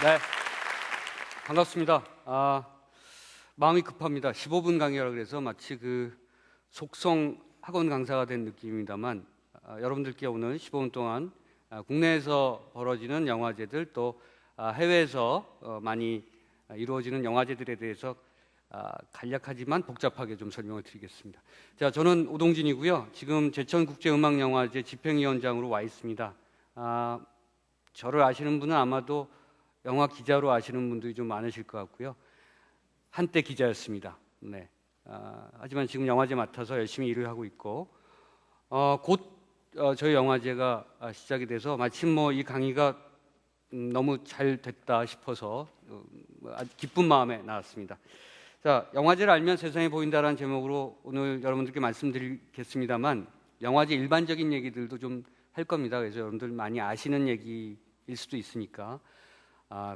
네, 반갑습니다. 마음이 급합니다. 15분 강의라 그래서 마치 속성 학원 강사가 된 느낌입니다만, 여러분들께 오늘 15분 동안 국내에서 벌어지는 영화제들 또 해외에서 많이 이루어지는 영화제들에 대해서 간략하지만 복잡하게 좀 설명을 드리겠습니다. 자, 저는 오동진이고요. 지금 제천국제음악영화제 집행위원장으로 와 있습니다. 저를 아시는 분은 아마도 영화 기자로 아시는 분들이 좀 많으실 것 같고요. 한때 기자였습니다. 네. 하지만 지금 영화제 맡아서 열심히 일을 하고 있고, 곧 저희 영화제가 시작이 돼서 마침 이 강의가 너무 잘 됐다 싶어서 아주 기쁜 마음에 나왔습니다. 자, 영화제를 알면 세상이 보인다라는 제목으로 오늘 여러분들께 말씀드리겠습니다만, 영화제 일반적인 얘기들도 좀 할 겁니다. 그래서 여러분들 많이 아시는 얘기일 수도 있으니까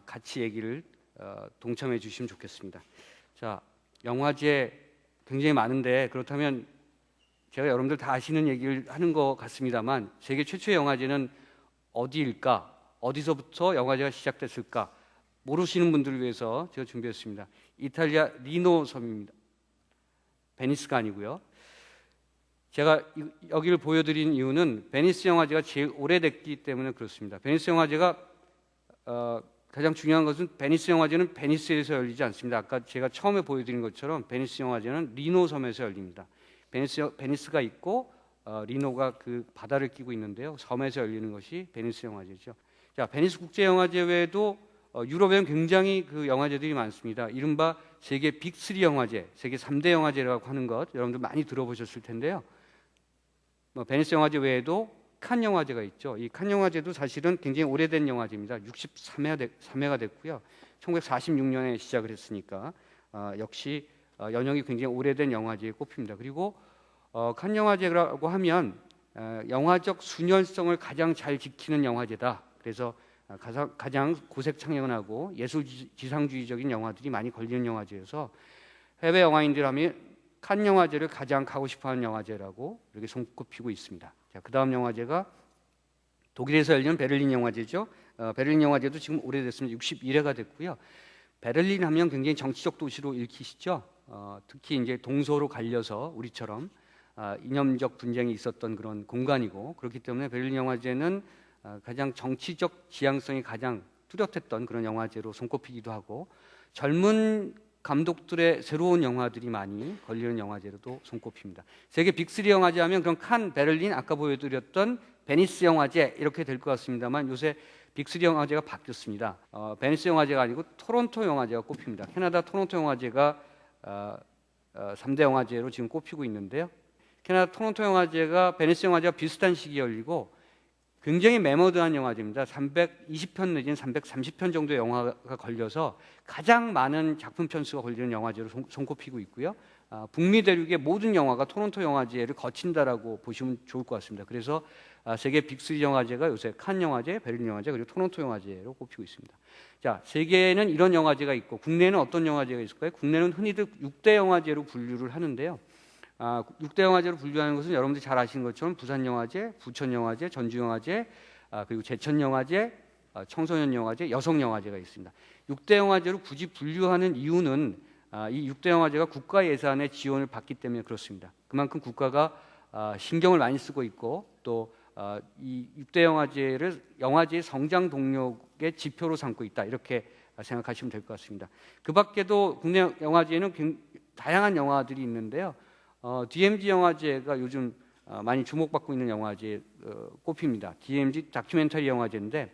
같이 얘기를 동참해 주시면 좋겠습니다. 자, 영화제 굉장히 많은데 그렇다면 제가 여러분들 다 아시는 얘기를 하는 것 같습니다만, 세계 최초의 영화제는 어디일까? 어디서부터 영화제가 시작됐을까? 모르시는 분들을 위해서 제가 준비했습니다. 이탈리아 리노 섬입니다. 베니스가 아니고요. 제가 여기를 보여드린 이유는 베니스 영화제가 제일 오래됐기 때문에 그렇습니다. 베니스 영화제가 가장 중요한 것은 베니스 영화제는 베니스에서 열리지 않습니다. 아까 제가 처음에 보여드린 것처럼 베니스 영화제는 리노 섬에서 열립니다. 베니스가 있고 리노가 그 바다를 끼고 있는데요. 섬에서 열리는 것이 베니스 영화제죠. 자, 베니스 국제 영화제 외에도 유럽에는 굉장히 그 영화제들이 많습니다. 이른바 세계 빅3 영화제, 세계 3대 영화제라고 하는 것 여러분들 많이 들어보셨을 텐데요. 베니스 영화제 외에도 칸 영화제가 있죠. 이 칸 영화제도 사실은 굉장히 오래된 영화제입니다. 63회가 됐고요. 1946년에 시작을 했으니까 역시 연영이 굉장히 오래된 영화제에 꼽힙니다. 그리고 칸 영화제라고 하면 영화적 순혈성을 가장 잘 지키는 영화제다. 그래서 가장 고색 창연하고 예술 지상주의적인 영화들이 많이 걸리는 영화제여서 해외 영화인들 하면 칸 영화제를 가장 가고 싶어하는 영화제라고 이렇게 손꼽히고 있습니다. 자, 그 다음 영화제가 독일에서 열리는 베를린 영화제죠. 베를린 영화제도 지금 오래됐습니다. 61회가 됐고요. 베를린 하면 굉장히 정치적 도시로 읽히시죠. 특히 이제 동서로 갈려서 우리처럼 이념적 분쟁이 있었던 그런 공간이고, 그렇기 때문에 베를린 영화제는 가장 정치적 지향성이 가장 뚜렷했던 그런 영화제로 손꼽히기도 하고, 젊은 감독들의 새로운 영화들이 많이 걸리는 영화제로도 손꼽힙니다. 세계 빅3 영화제 하면 그럼 칸, 베를린, 아까 보여드렸던 베니스 영화제 이렇게 될 것 같습니다만, 요새 빅3 영화제가 바뀌었습니다. 베니스 영화제가 아니고 토론토 영화제가 꼽힙니다. 캐나다 토론토 영화제가 3대 영화제로 지금 꼽히고 있는데요. 캐나다 토론토 영화제가 베니스 영화제와 비슷한 시기에 열리고 굉장히 매머드한 영화제입니다. 320편 내지는 330편 정도의 영화가 걸려서 가장 많은 작품 편수가 걸리는 영화제로 손꼽히고 있고요. 북미 대륙의 모든 영화가 토론토 영화제를 거친다라고 보시면 좋을 것 같습니다. 그래서 세계 빅3 영화제가 요새 칸 영화제, 베를린 영화제, 그리고 토론토 영화제로 꼽히고 있습니다. 자, 세계에는 이런 영화제가 있고 국내에는 어떤 영화제가 있을까요? 국내는 흔히들 6대 영화제로 분류를 하는데요. 6대 영화제로 분류하는 것은 여러분들이 잘 아시는 것처럼 부산영화제, 부천영화제, 전주영화제, 그리고 제천영화제, 청소년영화제, 여성영화제가 있습니다. 6대 영화제로 굳이 분류하는 이유는 이 6대 영화제가 국가 예산의 지원을 받기 때문에 그렇습니다. 그만큼 국가가 신경을 많이 쓰고 있고, 또 이 6대 영화제를 영화제의 성장 동력의 지표로 삼고 있다, 이렇게 생각하시면 될 것 같습니다. 그 밖에도 국내 영화제에는 다양한 영화들이 있는데요. DMZ 영화제가 요즘 많이 주목받고 있는 영화제에 꼽힙니다. DMZ 다큐멘터리 영화제인데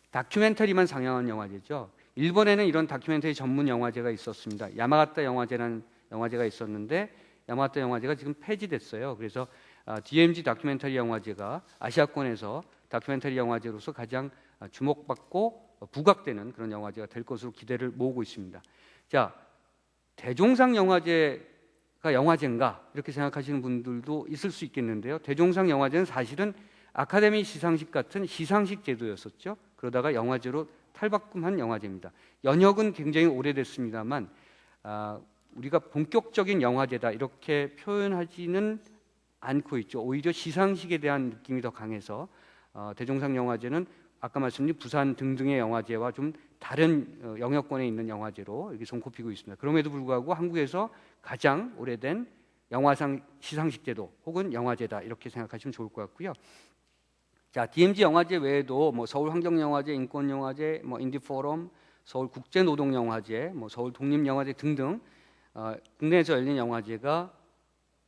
다큐멘터리만 상영한 영화제죠. 일본에는 이런 다큐멘터리 전문 영화제가 있었습니다. 야마가타 영화제라는 영화제가 있었는데 야마가타 영화제가 지금 폐지됐어요. 그래서 DMZ 다큐멘터리 영화제가 아시아권에서 다큐멘터리 영화제로서 가장 주목받고 부각되는 그런 영화제가 될 것으로 기대를 모으고 있습니다. 자, 대종상 영화제가 영화제인가 이렇게 생각하시는 분들도 있을 수 있겠는데요. 대종상 영화제는 사실은 아카데미 시상식 같은 시상식 제도였었죠. 그러다가 영화제로 탈바꿈한 영화제입니다. 연역은 굉장히 오래됐습니다만 우리가 본격적인 영화제다 이렇게 표현하지는 않고 있죠. 오히려 시상식에 대한 느낌이 더 강해서 대종상 영화제는 아까 말씀드린 부산 등등의 영화제와 좀 다른 영역권에 있는 영화제로 이렇게 손꼽히고 있습니다. 그럼에도 불구하고 한국에서 가장 오래된 영화상 시상식 제도 혹은 영화제다 이렇게 생각하시면 좋을 것 같고요. 자, DMZ 영화제 외에도 뭐 서울 환경영화제, 인권영화제, 뭐 인디포럼, 서울 국제노동영화제, 뭐 서울 독립영화제 등등 국내에서 열린 영화제가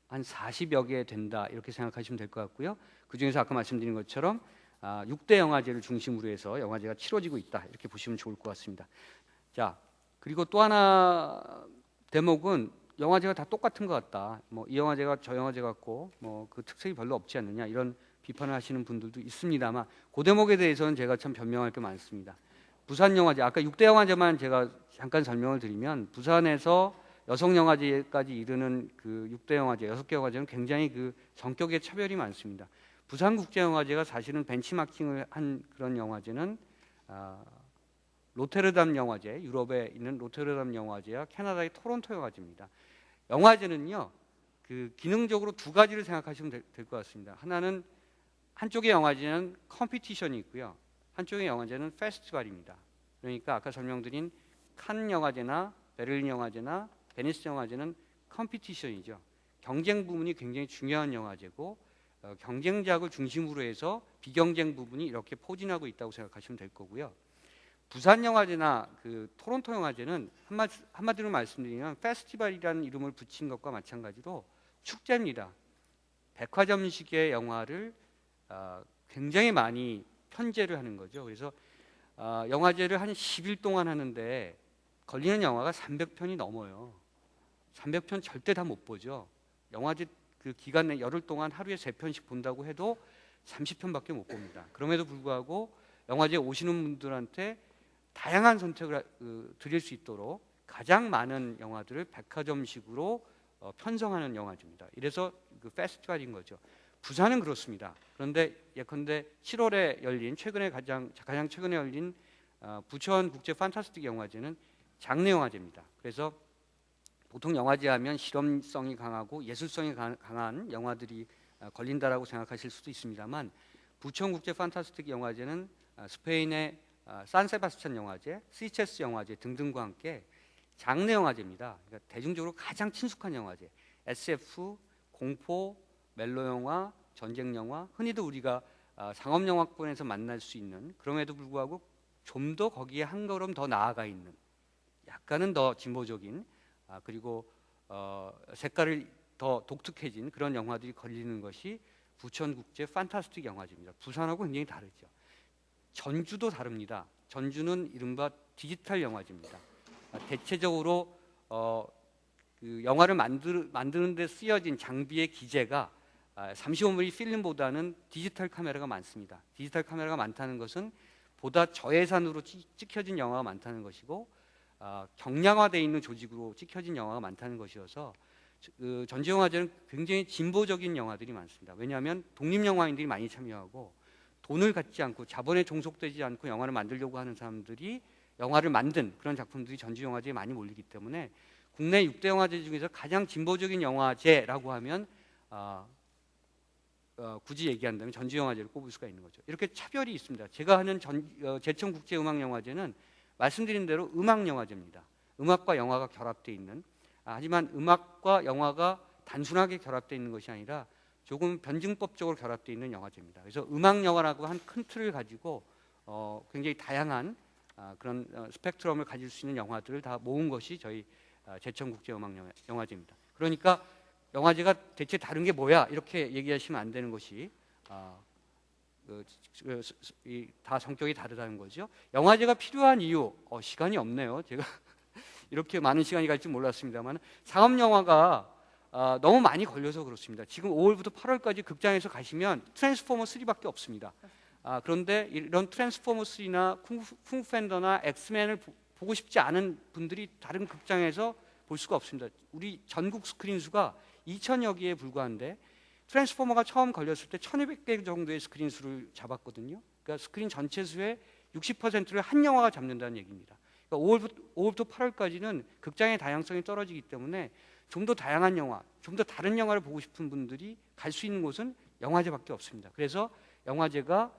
한 40여 개 된다 이렇게 생각하시면 될 것 같고요. 그 중에서 아까 말씀드린 것처럼 6대 영화제를 중심으로 해서 영화제가 치러지고 있다 이렇게 보시면 좋을 것 같습니다. 자, 그리고 또 하나 대목은 영화제가 다 똑같은 것 같다. 뭐 이 영화제가 저 영화제 같고 뭐 그 특색이 별로 없지 않느냐 이런 비판을 하시는 분들도 있습니다만 그 대목에 대해서는 제가 참 변명할 게 많습니다. 부산 영화제 아까 6대 영화제만 제가 잠깐 설명을 드리면 부산에서 여성 영화제까지 이르는 그 6대 영화제 6개 영화제는 굉장히 그 성격의 차별이 많습니다. 부산국제영화제가 사실은 벤치마킹을 한 그런 영화제는 로테르담 영화제, 유럽에 있는 로테르담 영화제와 캐나다의 토론토 영화제입니다. 영화제는요, 그 기능적으로 두 가지를 생각하시면 될 것 같습니다. 하나는 한쪽의 영화제는 컴피티션이 있고요, 한쪽의 영화제는 페스티벌입니다. 그러니까 아까 설명드린 칸 영화제나 베를린 영화제나 베니스 영화제는 컴피티션이죠. 경쟁 부분이 굉장히 중요한 영화제고 경쟁작을 중심으로 해서 비경쟁 부분이 이렇게 포진하고 있다고 생각하시면 될 거고요. 부산 영화제나 그 토론토 영화제는 한마디로 말씀드리면 페스티벌이라는 이름을 붙인 것과 마찬가지로 축제입니다. 백화점식의 영화를 굉장히 많이 편제를 하는 거죠. 그래서 영화제를 한 10일 동안 하는데 걸리는 영화가 300편이 넘어요. 300편 절대 다 못 보죠. 영화제 그 기간 내 열흘 동안 하루에 3편씩 본다고 해도 30편밖에 못 봅니다. 그럼에도 불구하고 영화제에 오시는 분들한테 다양한 선택을 드릴 수 있도록 가장 많은 영화들을 백화점식으로 편성하는 영화제입니다. 이래서 그 페스티벌인 거죠. 부산은 그렇습니다. 그런데 예컨대 7월에 열린 가장 최근에 열린 부천 국제 판타스틱 영화제는 장르 영화제입니다. 그래서 보통 영화제 하면 실험성이 강하고 예술성이 강한 영화들이 걸린다라고 생각하실 수도 있습니다만 부천 국제 판타스틱 영화제는 스페인의 산세바스찬 영화제, 시체스 영화제 등등과 함께 장르 영화제입니다. 그러니까 대중적으로 가장 친숙한 영화제. SF, 공포, 멜로 영화, 전쟁 영화, 흔히도 우리가 상업 영화권에서 만날 수 있는, 그럼에도 불구하고 좀 더 거기에 한 걸음 더 나아가 있는, 약간은 더 진보적인 그리고 색깔을 더 독특해진 그런 영화들이 걸리는 것이 부천국제 판타스틱 영화제입니다. 부산하고 굉장히 다르죠. 전주도 다릅니다. 전주는 이른바 디지털 영화제입니다. 대체적으로 그 영화를 만드는 데 쓰여진 장비의 기재가 35mm 필름보다는 디지털 카메라가 많습니다. 디지털 카메라가 많다는 것은 보다 저예산으로 찍혀진 영화가 많다는 것이고 경량화되어 있는 조직으로 찍혀진 영화가 많다는 것이어서 그 전주영화제는 굉장히 진보적인 영화들이 많습니다. 왜냐하면 독립영화인들이 많이 참여하고 돈을 갖지 않고 자본에 종속되지 않고 영화를 만들려고 하는 사람들이 영화를 만든 그런 작품들이 전주영화제에 많이 몰리기 때문에 국내 6대 영화제 중에서 가장 진보적인 영화제라고 하면 굳이 얘기한다면 전주영화제를 꼽을 수가 있는 거죠. 이렇게 차별이 있습니다. 제가 하는 제천국제음악영화제는 말씀드린 대로 음악영화제입니다. 음악과 영화가 결합되어 있는 하지만 음악과 영화가 단순하게 결합되어 있는 것이 아니라 조금 변증법적으로 결합되어 있는 영화제입니다. 그래서 음악영화라고 한 큰 틀을 가지고 굉장히 다양한 그런 스펙트럼을 가질 수 있는 영화들을 다 모은 것이 저희 제천국제음악영화제입니다. 그러니까 영화제가 대체 다른 게 뭐야 이렇게 얘기하시면 안 되는 것이 다 성격이 다르다는 거죠. 영화제가 필요한 이유 시간이 없네요. 제가 이렇게 많은 시간이 갈 줄 몰랐습니다만 상업 영화가 너무 많이 걸려서 그렇습니다. 지금 5월부터 8월까지 극장에서 가시면 트랜스포머 3밖에 없습니다. 그런데 이런 트랜스포머 3나 쿵푸 팬더나 엑스맨을 보고 싶지 않은 분들이 다른 극장에서 볼 수가 없습니다. 우리 전국 스크린 수가 2,000여 개에 불과한데 트랜스포머가 처음 걸렸을 때 1,200개 정도의 스크린 수를 잡았거든요. 그러니까 스크린 전체 수의 60%를 한 영화가 잡는다는 얘기입니다. 그러니까 5월부터 8월까지는 극장의 다양성이 떨어지기 때문에 좀 더 다양한 영화, 좀 더 다른 영화를 보고 싶은 분들이 갈 수 있는 곳은 영화제밖에 없습니다. 그래서 영화제가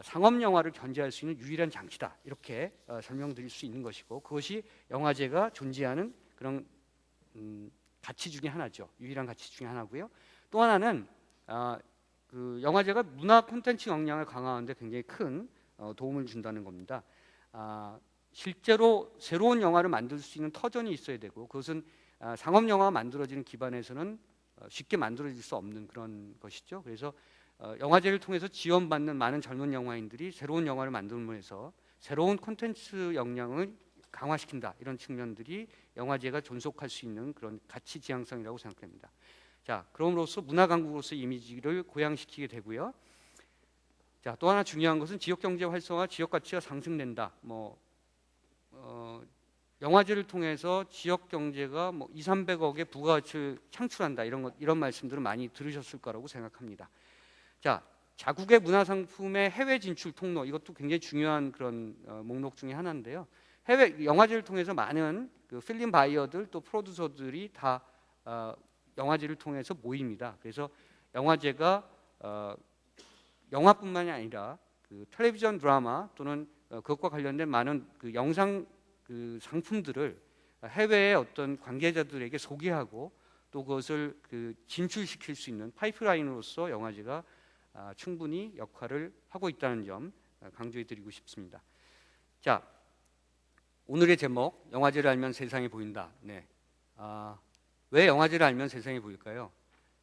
상업 영화를 견제할 수 있는 유일한 장치다, 이렇게 설명드릴 수 있는 것이고, 그것이 영화제가 존재하는 그런 가치 중에 하나죠. 유일한 가치 중에 하나고요. 또 하나는 그 영화제가 문화 콘텐츠 역량을 강화하는데 굉장히 큰 도움을 준다는 겁니다. 실제로 새로운 영화를 만들 수 있는 터전이 있어야 되고, 그것은 상업 영화가 만들어지는 기반에서는 쉽게 만들어질 수 없는 그런 것이죠. 그래서 영화제를 통해서 지원받는 많은 젊은 영화인들이 새로운 영화를 만들면서 새로운 콘텐츠 역량을 강화시킨다, 이런 측면들이 영화제가 존속할 수 있는 그런 가치 지향성이라고 생각됩니다. 자, 그럼으로써 문화 강국으로서의 이미지를 고양시키게 되고요. 자, 또 하나 중요한 것은 지역 경제 활성화, 지역 가치가 상승된다. 영화제를 통해서 지역 경제가 200~300억의 부가가치를 창출한다, 이런 말씀들을 많이 들으셨을 거라고 생각합니다. 자, 자국의 문화 상품의 해외 진출 통로, 이것도 굉장히 중요한 그런 목록 중에 하나인데요. 해외 영화제를 통해서 많은 그 필름 바이어들 또 프로듀서들이 다 영화제를 통해서 모입니다. 그래서 영화제가 영화뿐만이 아니라 그 텔레비전 드라마 또는 그것과 관련된 많은 그 영상 그 상품들을 해외의 어떤 관계자들에게 소개하고 또 그것을 그 진출시킬 수 있는 파이프라인으로서 영화제가 충분히 역할을 하고 있다는 점 강조해드리고 싶습니다. 자, 오늘의 제목, 영화제를 알면 세상이 보인다. 네. 왜 영화제를 알면 세상이 보일까요?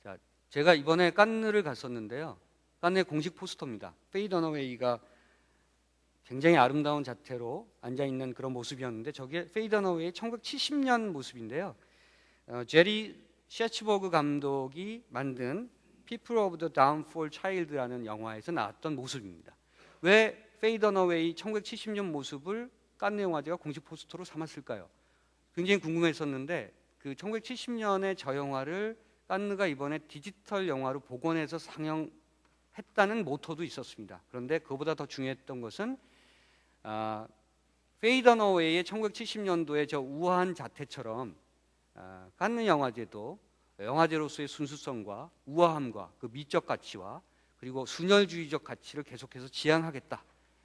자, 제가 이번에 칸느를 갔었는데요. 칸느의 공식 포스터입니다. 페이 더너웨이가 굉장히 아름다운 자태로 앉아있는 그런 모습이었는데, 저게 페이 더너웨이의 1970년 모습인데요. 제리 셰츠버그 감독이 만든 People of the Downfall Child라는 영화에서 나왔던 모습입니다. 왜 페이 더너웨이 1970년 모습을 칸느 영화제가 공식 포스터로 삼았을까요? 굉장히 궁금했었는데, 그 1970년의 저 영화를 칸느가 이번에 디지털 영화로 복원해서 상영했다는 모토도 있었습니다. 그런데 그보다 더 중요했던 것은 페이 더너웨이의 1970년도의 저 우아한 자태처럼 칸느 영화제도 영화제로서의 순수성과 우아함과 그 미적 가치와 그리고 순혈주의적 가치를 계속해서 지향하겠다,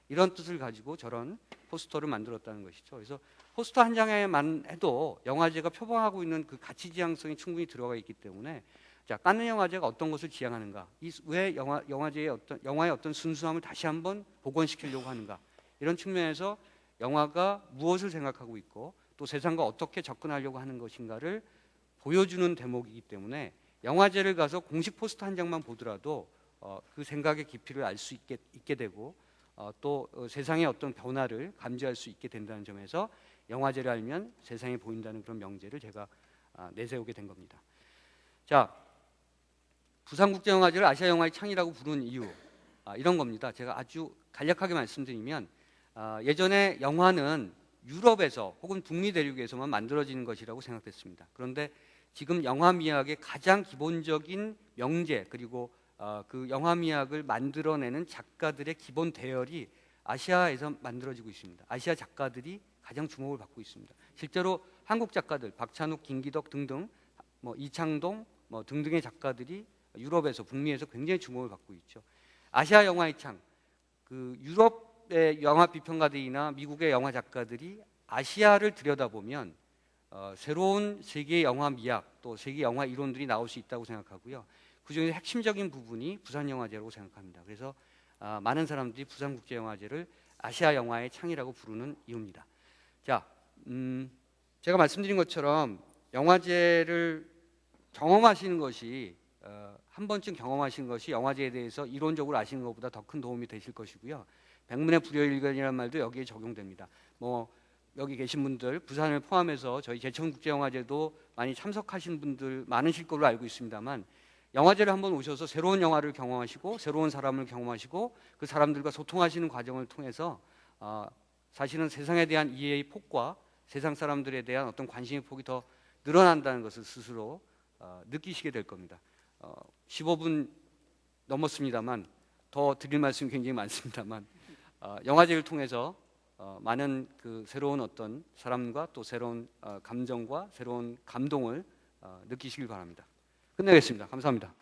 이런 뜻을 가지고 저런 포스터를 만들었다는 것이죠. 그래서 포스터 한 장에만 해도 영화제가 표방하고 있는 그 가치 지향성이 충분히 들어가 있기 때문에, 자, 칸느 영화제가 어떤 것을 지향하는가, 왜 영화의 어떤 순수함을 다시 한번 복원시키려고 하는가, 이런 측면에서 영화가 무엇을 생각하고 있고 또 세상과 어떻게 접근하려고 하는 것인가를 보여주는 대목이기 때문에, 영화제를 가서 공식 포스터 한 장만 보더라도 그 생각의 깊이를 알 수 있게 되고 또 세상의 어떤 변화를 감지할 수 있게 된다는 점에서 영화제를 알면 세상이 보인다는 그런 명제를 제가 내세우게 된 겁니다. 자, 부산국제영화제를 아시아 영화의 창이라고 부르는 이유, 이런 겁니다. 제가 아주 간략하게 말씀드리면, 예전에 영화는 유럽에서 혹은 북미 대륙에서만 만들어지는 것이라고 생각됐습니다. 그런데 지금 영화 미학의 가장 기본적인 명제, 그리고 그 영화 미학을 만들어내는 작가들의 기본 대열이 아시아에서 만들어지고 있습니다. 아시아 작가들이 가장 주목을 받고 있습니다. 실제로 한국 작가들, 박찬욱, 김기덕 등등, 이창동 등등의 작가들이 유럽에서, 북미에서 굉장히 주목을 받고 있죠. 아시아 영화의 창, 그 유럽의 영화 비평가들이나 미국의 영화 작가들이 아시아를 들여다보면 새로운 세계 영화 미학 또 세계 영화 이론들이 나올 수 있다고 생각하고요. 그중에 핵심적인 부분이 부산영화제라고 생각합니다. 그래서 많은 사람들이 부산국제영화제를 아시아 영화의 창이라고 부르는 이유입니다. 자, 제가 말씀드린 것처럼 영화제를 경험하시는 것이 한 번쯤 경험하시는 것이 영화제에 대해서 이론적으로 아시는 것보다 더 큰 도움이 되실 것이고요. 백문의 불여일견이라는 말도 여기에 적용됩니다. 여기 계신 분들, 부산을 포함해서 저희 제천국제영화제도 많이 참석하신 분들 많으실 걸로 알고 있습니다만, 영화제를 한번 오셔서 새로운 영화를 경험하시고 새로운 사람을 경험하시고 그 사람들과 소통하시는 과정을 통해서 사실은 세상에 대한 이해의 폭과 세상 사람들에 대한 어떤 관심의 폭이 더 늘어난다는 것을 스스로 느끼시게 될 겁니다. 15분 넘었습니다만 더 드릴 말씀이 굉장히 많습니다만, 영화제를 통해서 많은 그 새로운 어떤 사람과 또 새로운 감정과 새로운 감동을 느끼시길 바랍니다. 끝내겠습니다. 감사합니다.